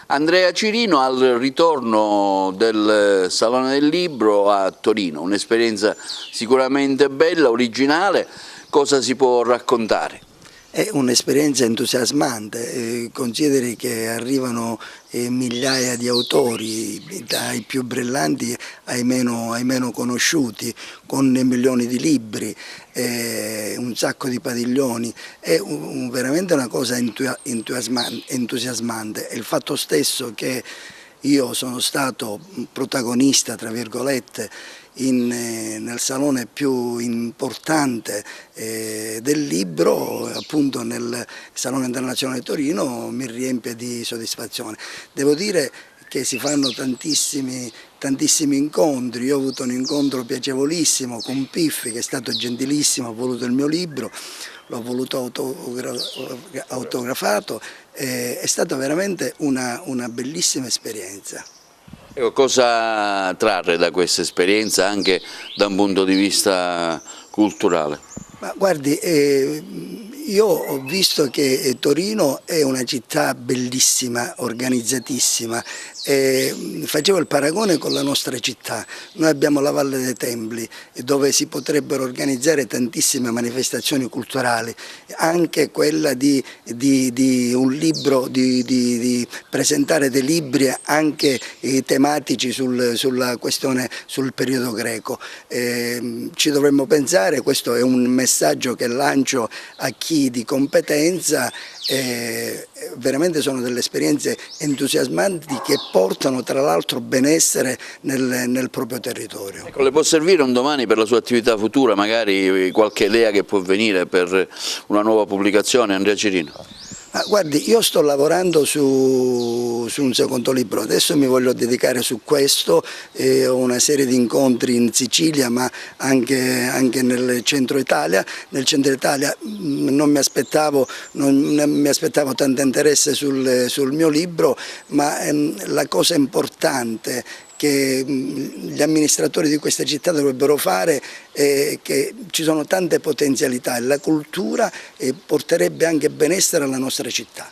Andrea Cirino al ritorno del Salone del Libro a Torino, un'esperienza sicuramente bella, originale. Cosa si può raccontare? È un'esperienza entusiasmante, consideri che arrivano migliaia di autori, dai più brillanti ai meno conosciuti, con milioni di libri, un sacco di padiglioni. È veramente una cosa entusiasmante. Il fatto stesso che io sono stato protagonista, tra virgolette, nel salone più importante del libro, appunto nel Salone Internazionale di Torino, mi riempie di soddisfazione. Devo dire che si fanno tantissimi incontri. Io ho avuto un incontro piacevolissimo con Piffi, che è stato gentilissimo, ha voluto il mio libro, l'ho voluto autografato, è stata veramente una bellissima esperienza. Ecco, cosa trarre da questa esperienza anche da un punto di vista culturale? Ma guardi, io ho visto che Torino è una città bellissima, organizzatissima. Facevo il paragone con la nostra città. Noi abbiamo la Valle dei Templi, dove si potrebbero organizzare tantissime manifestazioni culturali, anche quella di un libro, di presentare dei libri anche tematici sulla questione, sul periodo greco. Ci dovremmo pensare, questo è un messaggio che lancio a chi di competenza. Veramente sono delle esperienze entusiasmanti che portano tra l'altro benessere nel proprio territorio. Ecco, le può servire un domani per la sua attività futura, magari qualche idea che può venire per una nuova pubblicazione, Andrea Cirino? Guardi, io sto lavorando su un secondo libro, adesso mi voglio dedicare su questo, ho una serie di incontri in Sicilia ma anche nel centro Italia. Nel centro Italia non mi aspettavo tanto interesse sul mio libro, ma la cosa importante che gli amministratori di questa città dovrebbero fare è che ci sono tante potenzialità e la cultura porterebbe anche benessere alla nostra città.